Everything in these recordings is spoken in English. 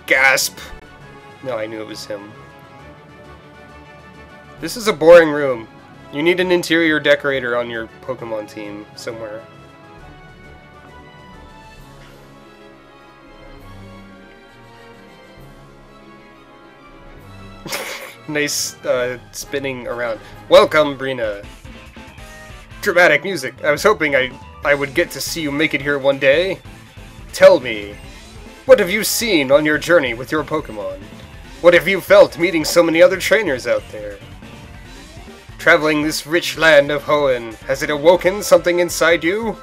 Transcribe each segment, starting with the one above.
Gasp! No, I knew it was him. This is a boring room. You need an interior decorator on your Pokemon team somewhere. Nice spinning around. Welcome, Brina. Dramatic music. I was hoping I would get to see you make it here one day. Tell me, what have you seen on your journey with your Pokemon? What have you felt meeting so many other trainers out there? Traveling this rich land of Hoenn, has it awoken something inside you?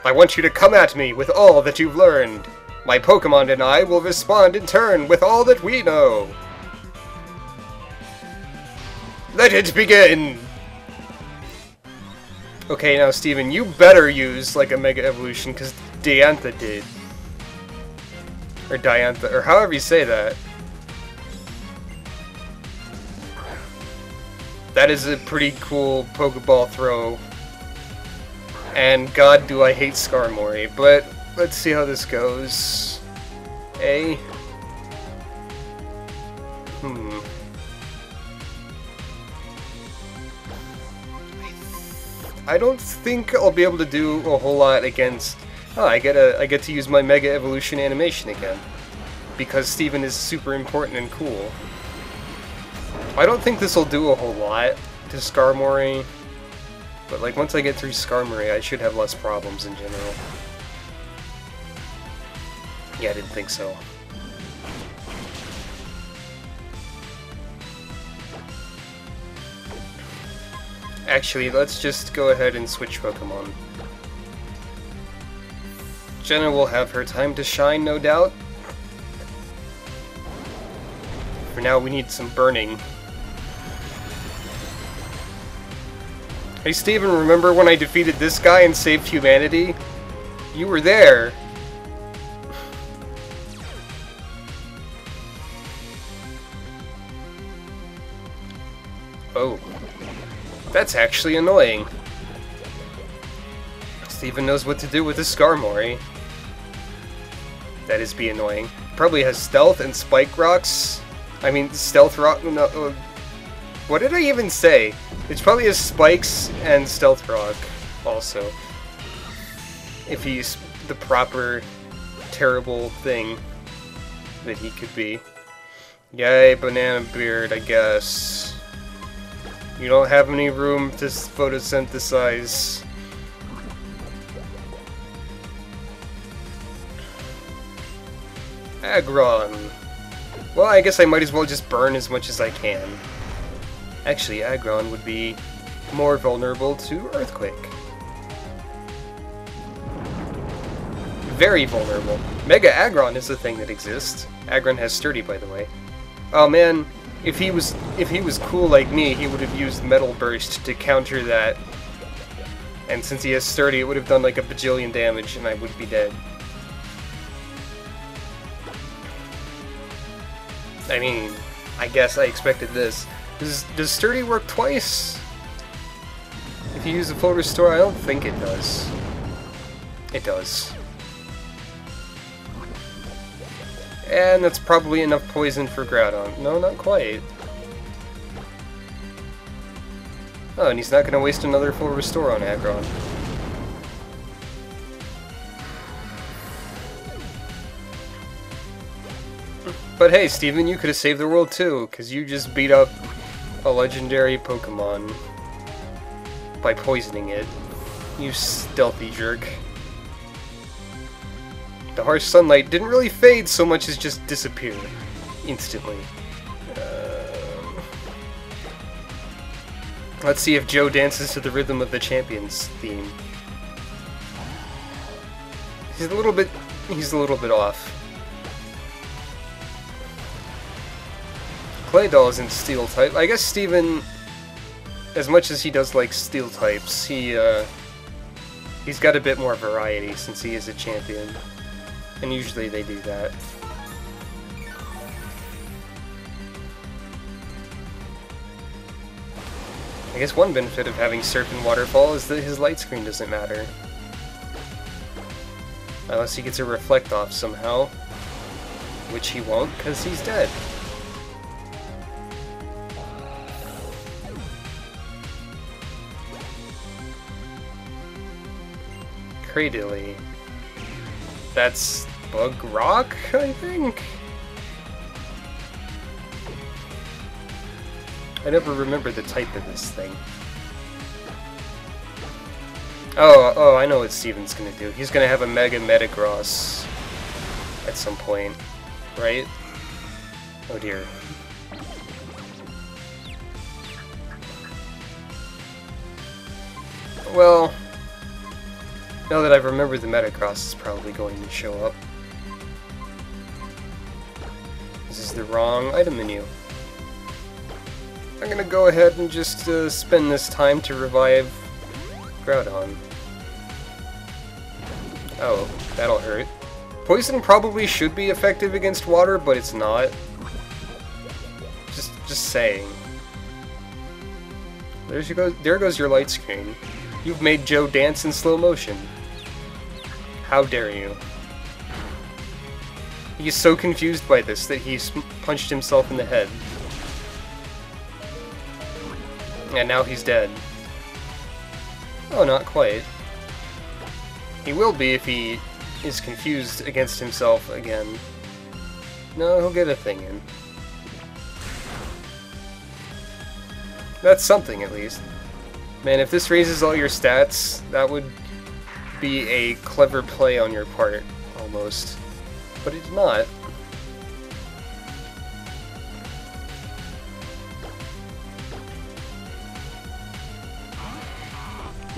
I want you to come at me with all that you've learned. My Pokemon and I will respond in turn with all that we know. Let it begin! Okay, now Steven, you better use like a Mega Evolution, because Diantha did. Or Diantha, or however you say that. That is a pretty cool Pokeball throw. And god do I hate Skarmory, but let's see how this goes. A. I don't think I'll be able to do a whole lot against... Oh, I get to use my Mega Evolution animation again. Because Steven is super important and cool. I don't think this will do a whole lot to Skarmory. But like once I get through Skarmory, I should have less problems in general. Yeah, I didn't think so. Actually, let's just go ahead and switch Pokemon. Jenna will have her time to shine, no doubt. For now, we need some burning. Hey Steven, remember when I defeated this guy and saved humanity? You were there. Oh. That's actually annoying. Steven knows what to do with the Skarmory. That is be annoying. Probably has Stealth and Spike Rocks. I mean, Stealth Rock... No, what did I even say? It probably has Spikes and Stealth Rock, also. If he's the proper, terrible thing that he could be. Yay, Banana Beard, I guess. You don't have any room to photosynthesize. Aggron. Well, I guess I might as well just burn as much as I can. Actually, Aggron would be more vulnerable to Earthquake. Very vulnerable. Mega Aggron is a thing that exists. Aggron has Sturdy, by the way. Oh man, if he was cool like me, he would have used Metal Burst to counter that. And since he has Sturdy, it would have done like a bajillion damage, and I would be dead. I mean, I guess I expected this. Does Sturdy work twice? If you use a full restore, I don't think it does. It does. And that's probably enough poison for Groudon. No, not quite. Oh, and he's not going to waste another full restore on Aggron. But hey, Steven, you could have saved the world too, because you just beat up a legendary Pokemon by poisoning it. You stealthy jerk. The harsh sunlight didn't really fade so much as just disappear instantly. Let's see if Joe dances to the rhythm of the Champions theme. He's a little bit off. Claydol isn't Steel type. I guess Steven, as much as he does like Steel types, he's got a bit more variety since he is a champion. And usually they do that. I guess one benefit of having Surf and Waterfall is that his light screen doesn't matter. Unless he gets a reflect off somehow. Which he won't, because he's dead. Cradily. That's Bug Rock, I think? I never remember the type of this thing. Oh, I know what Steven's gonna do. He's gonna have a Mega Metagross at some point, right? Oh dear. Well, now that I've remembered the Metagross is probably going to show up. This is the wrong item menu. I'm gonna go ahead and just spend this time to revive Groudon. Oh, that'll hurt. Poison probably should be effective against water, but it's not. Just saying. There goes your light screen. You've made Joe dance in slow motion. How dare you? He's so confused by this that he's punched himself in the head. And now he's dead. Oh, not quite. He will be if he is confused against himself again. No, he'll get a thing in. That's something, at least. Man, if this raises all your stats, that would be a clever play on your part, almost. But it did not.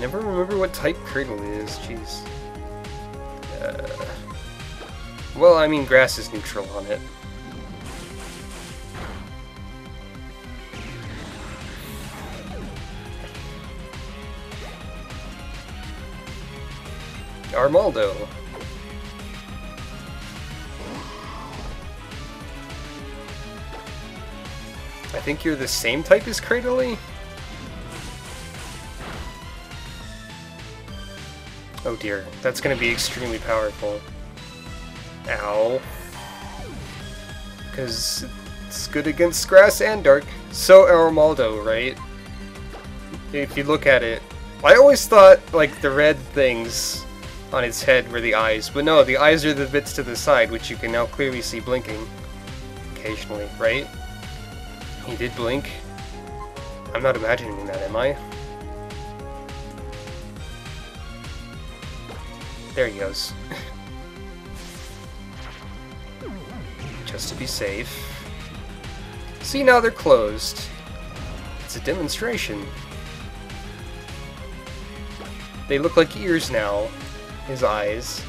Never remember what type Cradle is, jeez. Well, I mean, grass is neutral on it. Armaldo. I think you're the same type as Cradily? Oh dear, that's gonna be extremely powerful. Ow. Because it's good against grass and dark. So Armaldo, right? If you look at it, I always thought like the red things on its head were the eyes, but no, the eyes are the bits to the side, which you can now clearly see blinking occasionally, right? He did blink. I'm not imagining that, am I? There he goes. Just to be safe. See, now they're closed. It's a demonstration. They look like ears now. His eyes.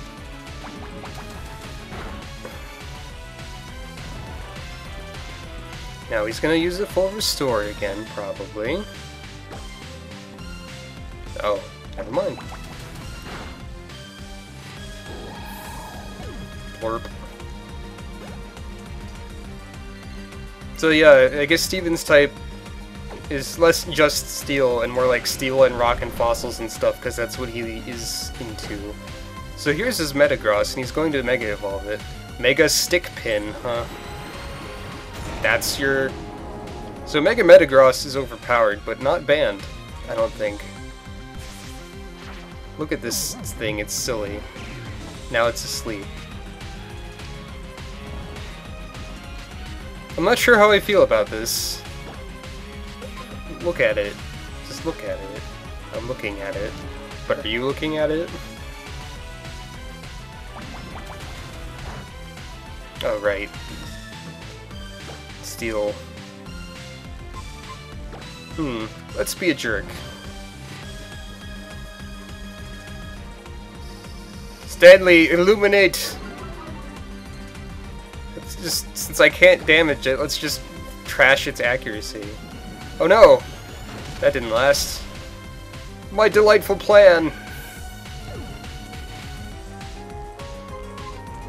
Now he's gonna use the full restore again, probably. Oh, never mind. Blurp. So yeah, I guess Steven's type is less just steel and more like steel and rock and fossils and stuff, because that's what he is into. So here's his Metagross, and he's going to Mega Evolve it. Mega Stick Pin, huh? That's your... So Mega Metagross is overpowered, but not banned, I don't think. Look at this thing, it's silly. Now it's asleep. I'm not sure how I feel about this. Look at it. Just look at it. I'm looking at it. But are you looking at it? Oh, right. Steel. Let's be a jerk. Stanley, illuminate! Let's just, since I can't damage it, let's just trash its accuracy. Oh no! That didn't last. My delightful plan!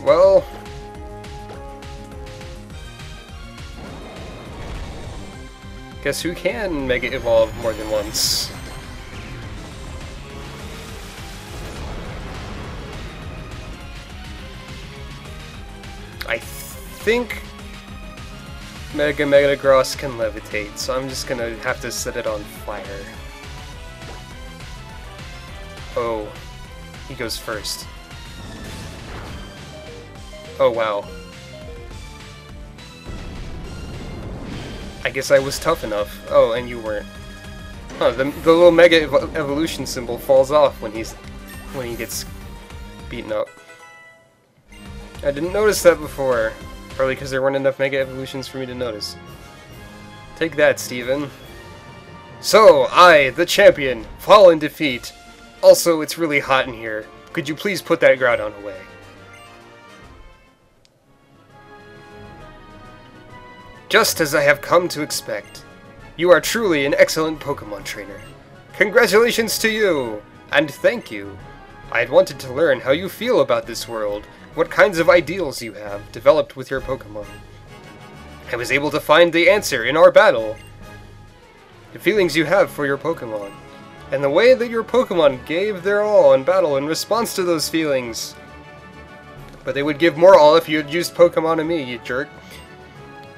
Well... guess who can Mega Evolve more than once? I think Mega Gross can levitate, so I'm just gonna have to set it on fire. Oh, he goes first. Oh wow. I guess I was tough enough. Oh, and you weren't. Huh, the little Mega Evolution symbol falls off when he gets beaten up. I didn't notice that before. Probably because there weren't enough Mega Evolutions for me to notice. Take that, Steven. So, I, the champion, fall in defeat. Also, it's really hot in here. Could you please put that Groudon away? Just as I have come to expect. You are truly an excellent Pokémon trainer. Congratulations to you! And thank you. I had wanted to learn how you feel about this world, what kinds of ideals you have developed with your Pokémon. I was able to find the answer in our battle. The feelings you have for your Pokémon, and the way that your Pokémon gave their all in battle in response to those feelings. But they would give more all if you had used Pokémon me, you jerk.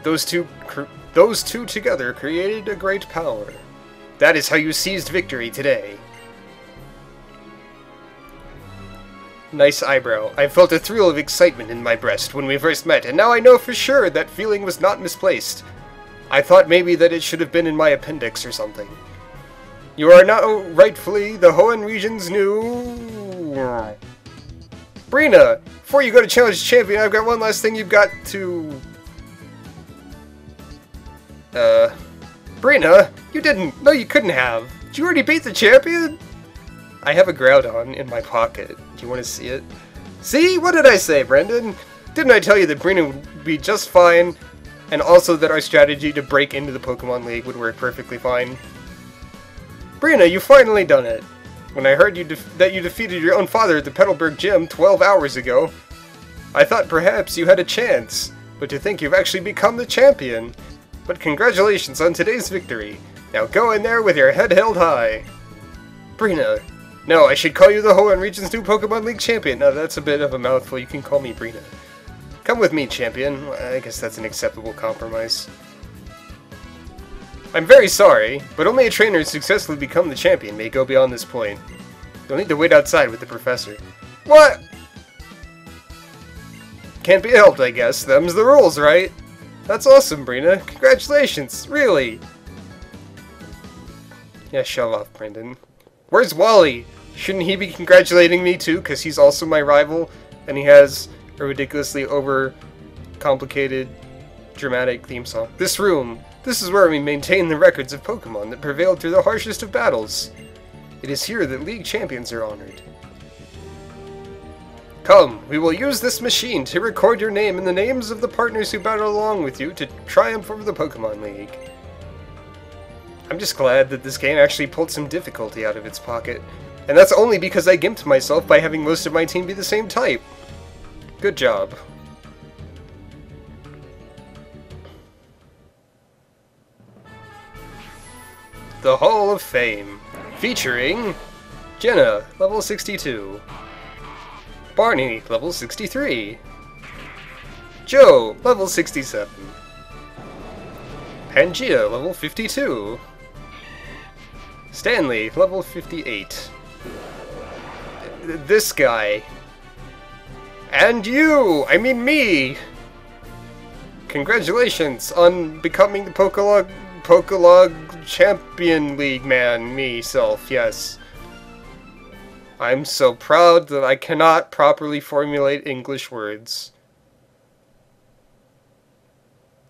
Those two together created a great power. That is how you seized victory today. Nice eyebrow. I felt a thrill of excitement in my breast when we first met, and now I know for sure that feeling was not misplaced. I thought maybe that it should have been in my appendix or something. You are now rightfully the Hoenn region's new... Brina! Before you go to challenge champion, I've got one last thing you've got to... Brina? You didn't... No, you couldn't have. Did you already beat the champion? I have a Groudon in my pocket. Do you want to see it? See? What did I say, Brendan? Didn't I tell you that Brina would be just fine, and also that our strategy to break into the Pokemon League would work perfectly fine? Brina, you finally done it! When I heard that you defeated your own father at the Petalburg Gym 12 hours ago, I thought perhaps you had a chance, but to think you've actually become the champion. But congratulations on today's victory. Now go in there with your head held high. Brina. No, I should call you the Hoenn region's new Pokemon League champion. Now that's a bit of a mouthful. You can call me Brina. Come with me, champion. I guess that's an acceptable compromise. I'm very sorry, but only a trainer who successfully become the champion may go beyond this point. You'll need to wait outside with the professor. What? Can't be helped, I guess. Them's the rules, right? That's awesome, Brina. Congratulations, really. Yeah, shove off, Brendan. Where's Wally? Shouldn't he be congratulating me too, because he's also my rival, and he has a ridiculously over-complicated, dramatic theme song. This room. This is where we maintain the records of Pokemon that prevailed through the harshest of battles. It is here that League champions are honored. Come, we will use this machine to record your name and the names of the partners who battle along with you to triumph over the Pokemon League. I'm just glad that this game actually pulled some difficulty out of its pocket, and that's only because I gimped myself by having most of my team be the same type. Good job. The Hall of Fame, featuring Jenna, level 62, Barney, level 63, Joe, level 67, Pangea, level 52, Stanley, level 58, this guy, and you, I mean me! Congratulations on becoming the Pokelog Champion League man, me-self, yes. I'm so proud that I cannot properly formulate English words.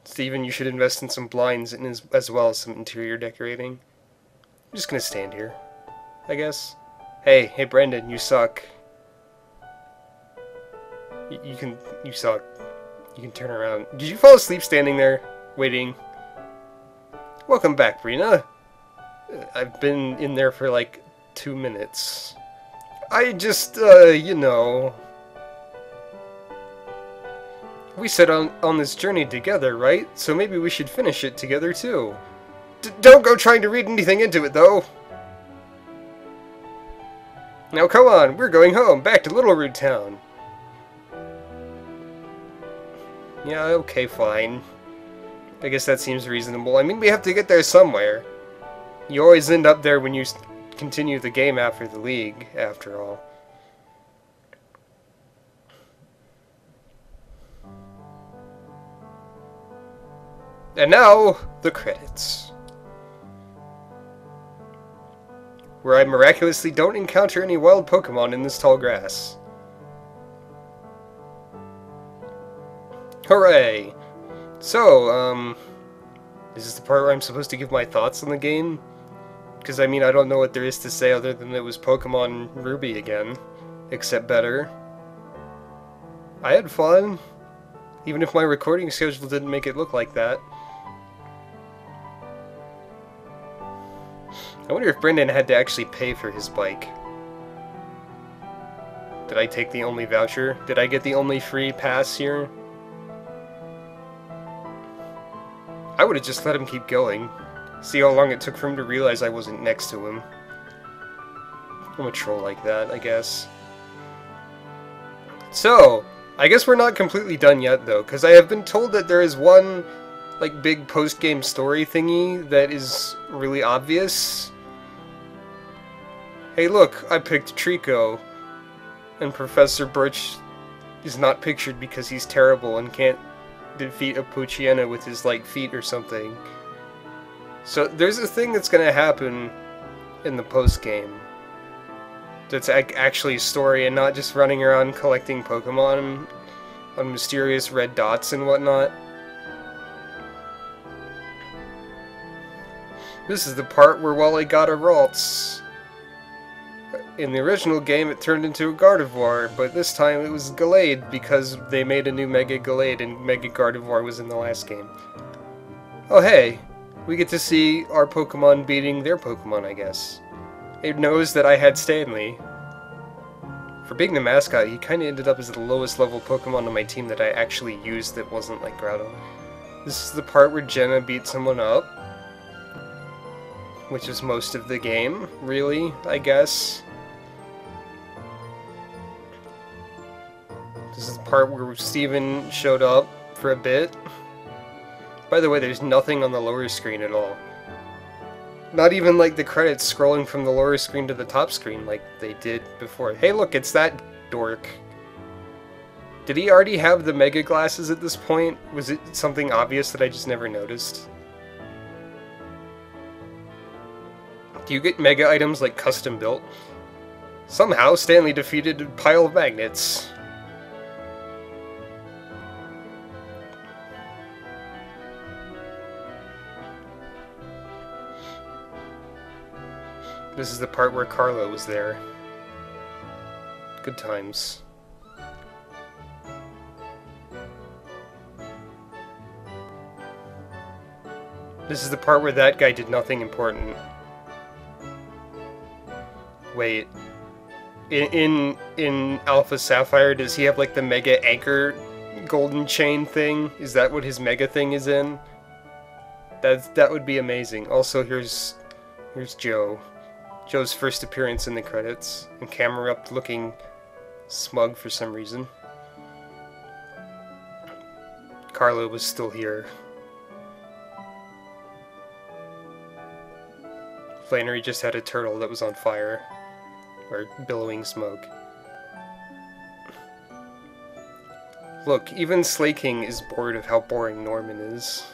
Steven, you should invest in some blinds and as well as some interior decorating. I'm just gonna stand here, I guess. Hey, Brendan, you suck. You suck. You can turn around. Did you fall asleep standing there, waiting? Welcome back, Brina. I've been in there for like 2 minutes. I just, you know... We set on this journey together, right? So maybe we should finish it together too. Don't go trying to read anything into it, though! Now come on, we're going home, back to Little Root Town. Yeah, okay, fine. I guess that seems reasonable. I mean, we have to get there somewhere. You always end up there when you continue the game after the league, after all. And now, the credits. Where I miraculously don't encounter any wild Pokemon in this tall grass. Hooray! So, is this the part where I'm supposed to give my thoughts on the game? Because, I mean, I don't know what there is to say other than it was Pokemon Ruby again. Except better. I had fun. Even if my recording schedule didn't make it look like that. I wonder if Brendan had to actually pay for his bike. Did I take the only voucher? Did I get the only free pass here? I would have just let him keep going. See how long it took for him to realize I wasn't next to him. I'm a troll like that, I guess. So, I guess we're not completely done yet, though, because I have been told that there is one, like, big post-game story thingy that is really obvious. Hey look, I picked Trico, and Professor Birch is not pictured because he's terrible and can't defeat a Poochyena with his light feet or something. So there's a thing that's gonna happen in the post-game that's actually a story and not just running around collecting Pokemon on mysterious red dots and whatnot. This is the part where Wally got a Ralts. In the original game, it turned into a Gardevoir, but this time it was Gallade because they made a new Mega Gallade and Mega Gardevoir was in the last game. Oh hey, we get to see our Pokemon beating their Pokemon, I guess. It knows that I had Stanley. For being the mascot, he kinda ended up as the lowest level Pokemon on my team that I actually used that wasn't like Growlithe. This is the part where Jenna beat someone up. Which is most of the game, really, I guess. This is the part where Steven showed up for a bit. By the way, there's nothing on the lower screen at all. Not even like the credits scrolling from the lower screen to the top screen like they did before. Hey look, it's that dork. Did he already have the Mega Glasses at this point? Was it something obvious that I just never noticed? Do you get Mega items like custom built? Somehow, Stanley defeated a pile of magnets. This is the part where Carlo was there. Good times. This is the part where that guy did nothing important. Wait. In Alpha Sapphire, does he have like the Mega Anchor golden chain thing? Is that what his Mega thing is in? That would be amazing. Also, here's Joe. Joe's first appearance in the credits, and camera up looking smug for some reason. Carlo was still here. Flannery just had a turtle that was on fire, or billowing smoke. Look, even Slaking is bored of how boring Norman is.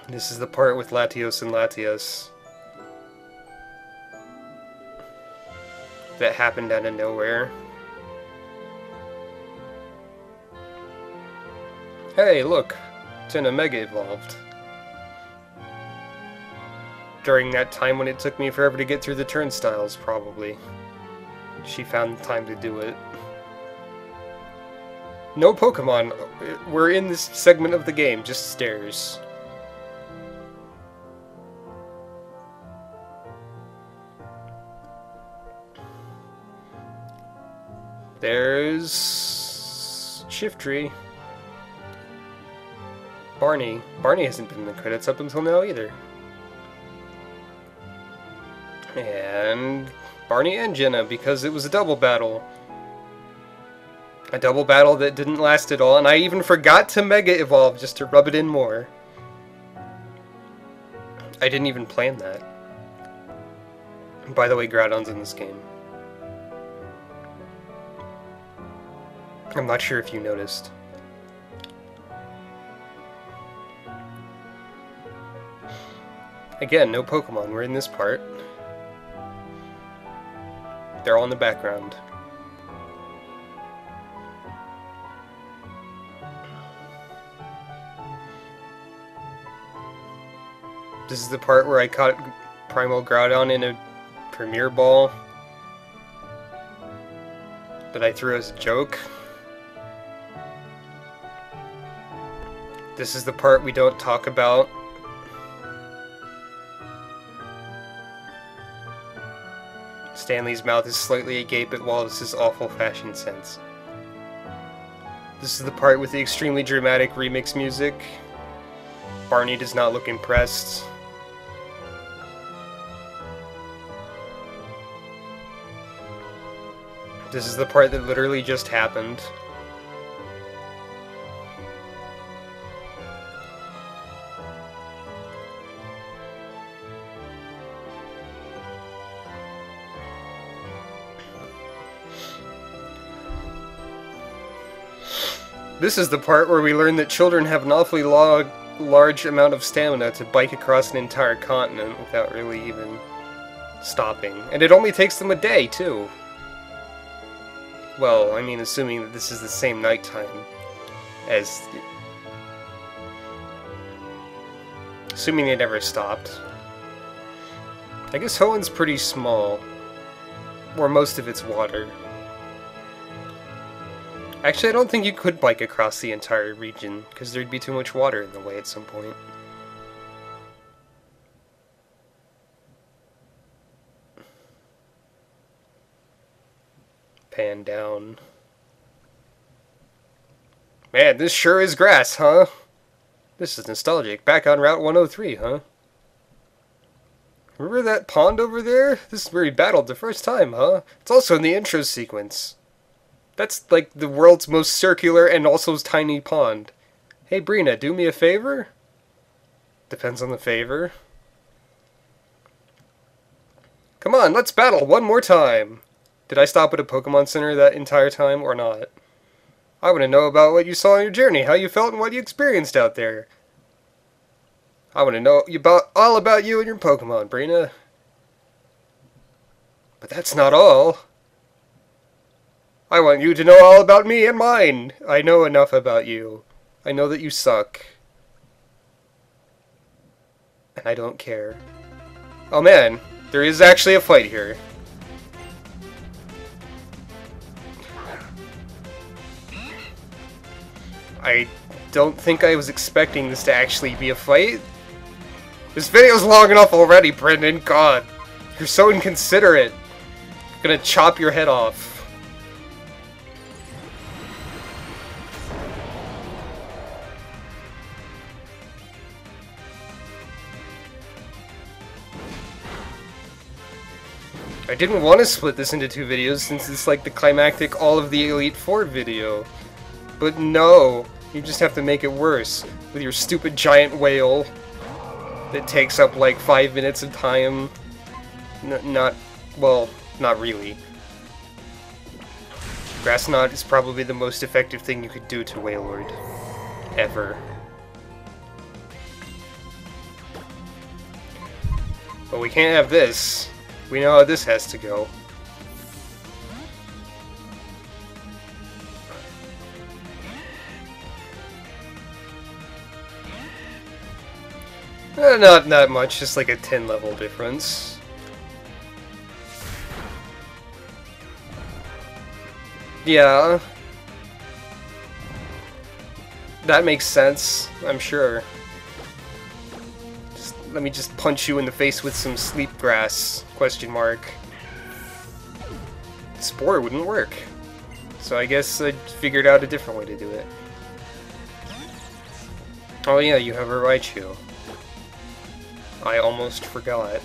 This is the part with Latios and Latias that happened out of nowhere. Hey, look! Tina Mega evolved. During that time when it took me forever to get through the turnstiles, probably. She found the time to do it. No Pokemon! We're in this segment of the game, just stairs. There's Shiftry. Barney. Barney hasn't been in the credits up until now either. And Barney and Jenna, because it was a double battle. A double battle that didn't last at all, and I even forgot to Mega Evolve just to rub it in more. I didn't even plan that. By the way, Groudon's in this game. I'm not sure if you noticed. Again, no Pokemon. We're in this part. They're all in the background. This is the part where I caught Primal Groudon in a Premier Ball that I threw as a joke. This is the part we don't talk about. Stanley's mouth is slightly agape at Wallace's awful fashion sense. This is the part with the extremely dramatic remix music. Barney does not look impressed. This is the part that literally just happened. This is the part where we learn that children have an awfully large amount of stamina to bike across an entire continent without really even stopping. And it only takes them a day, too. Well, I mean, assuming that this is the same nighttime as... Assuming they never stopped. I guess Hoenn pretty small. Or most of it's water. Actually, I don't think you could bike across the entire region, because there'd be too much water in the way at some point. Pan down. Man, this sure is grass, huh? This is nostalgic. Back on Route 103, huh? Remember that pond over there? This is where we battled the first time, huh? It's also in the intro sequence. That's like the world's most circular and also tiny pond. Hey, Brina, do me a favor? Depends on the favor. Come on, let's battle one more time. Did I stop at a Pokemon Center that entire time or not? I want to know about what you saw on your journey, how you felt, and what you experienced out there. I want to know all about you and your Pokemon, Brina. But that's not all. I want you to know all about me and mine. I know enough about you. I know that you suck. And I don't care. Oh man, there is actually a fight here. I don't think I was expecting this to actually be a fight. This video's long enough already, Brendan. God, you're so inconsiderate. I'm gonna chop your head off. I didn't want to split this into two videos since it's like the climactic all of the Elite Four video. But no, you just have to make it worse with your stupid giant whale that takes up like 5 minutes of time. Well, not really. Grass Knot is probably the most effective thing you could do to Wailord. Ever. But we can't have this. We know how this has to go. Not that much, just like a 10 level difference. Yeah. That makes sense, I'm sure. Let me just punch you in the face with some sleep grass, question mark. Spore wouldn't work. So I guess I figured out a different way to do it. Oh yeah, you have a Raichu. I almost forgot.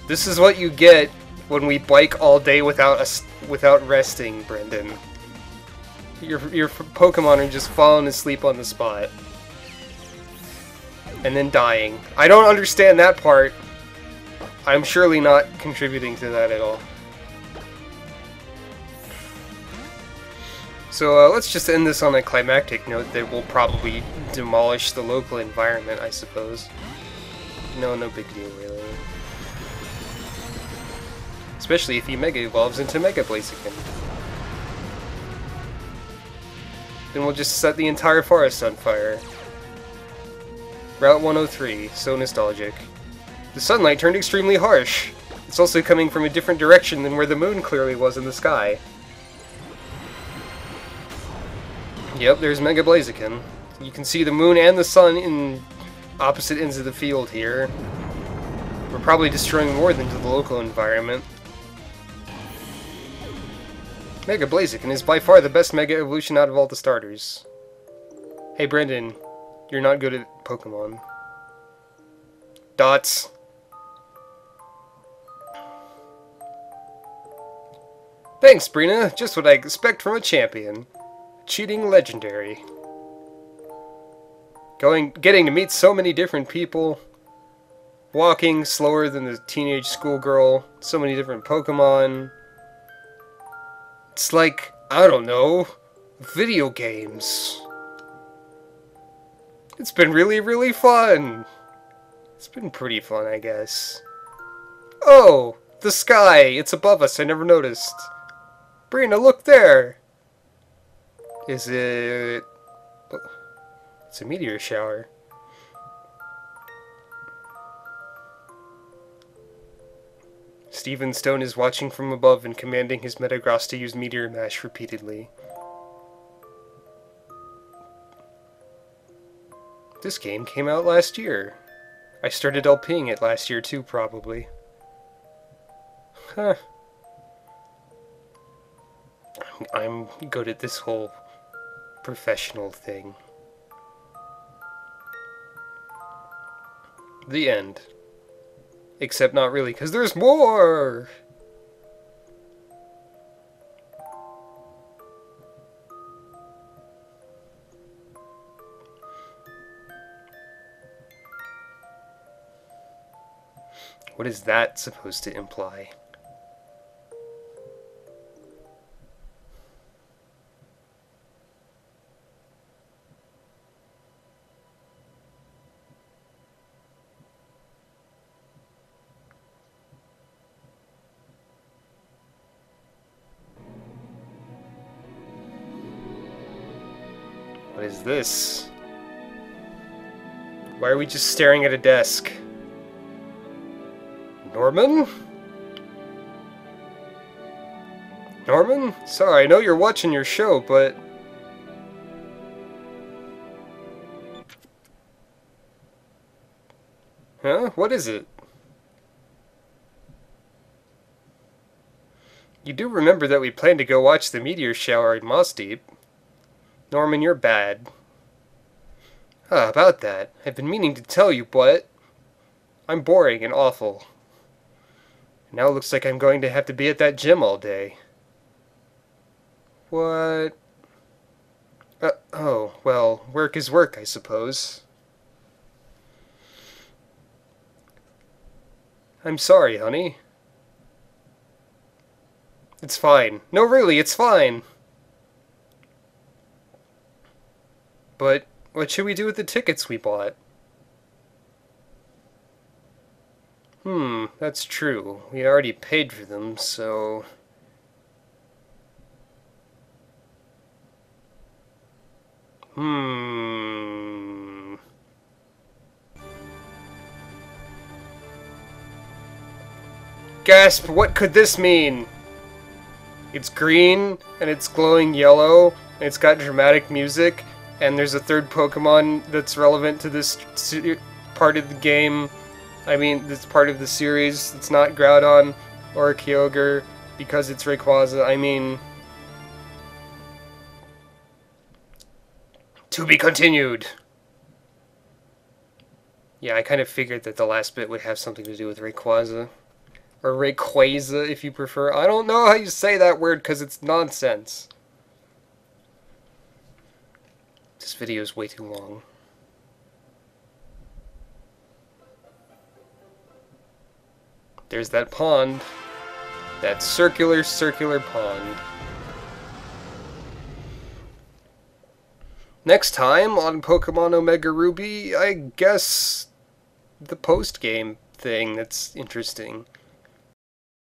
This is what you get when we bike all day without resting, Brendan. Your Pokemon are just falling asleep on the spot. And then dying. I don't understand that part. I'm surely not contributing to that at all. So let's just end this on a climactic note that will probably demolish the local environment, I suppose. No big deal, really. Especially if he Mega Evolves into Mega Blaziken. Then we'll just set the entire forest on fire. Route 103, so nostalgic. The sunlight turned extremely harsh. It's also coming from a different direction than where the moon clearly was in the sky. Yep, there's Mega Blaziken. You can see the moon and the sun in opposite ends of the field here. We're probably destroying more than to the local environment. Mega Blaziken is by far the best Mega Evolution out of all the starters. Hey Brendan, you're not good at Pokemon. Dots. Thanks, Brina. Just what I expect from a champion. Cheating legendary. Getting to meet so many different people. Walking slower than the teenage schoolgirl. So many different Pokemon. It's like, I don't know, video games. It's been really, really fun. It's been pretty fun, I guess. Oh, the sky. It's above us. I never noticed. Brina, look there. Is it... It's a meteor shower. Steven Stone is watching from above and commanding his Metagross to use Meteor Mash repeatedly. This game came out last year. I started LPing it last year too, probably. Huh. I'm good at this whole professional thing. The end. Except not really, because there's more! What is that supposed to imply? What is this? Why are we just staring at a desk? Norman? Norman? Sorry, I know you're watching your show, but... Huh? What is it? You do remember that we planned to go watch the meteor shower in Moss Deep. Norman, you're bad. About that. I've been meaning to tell you, but... I'm boring and awful. Now it looks like I'm going to have to be at that gym all day. What? Oh, well, work is work, I suppose. I'm sorry, honey. It's fine. No, really, it's fine. But what should we do with the tickets we bought? That's true. We already paid for them, so... Gasp! What could this mean? It's green, and it's glowing yellow, and it's got dramatic music, and there's a third Pokemon that's relevant to this part of the game. I mean, it's part of the series. It's not Groudon or Kyogre because it's Rayquaza. I mean, to be continued. Yeah, I kind of figured that the last bit would have something to do with Rayquaza. Or Rayquaza, if you prefer. I don't know how you say that word because it's nonsense. This video is way too long. There's that pond. That circular pond. Next time on Pokémon Omega Ruby, I guess the post-game thing that's interesting.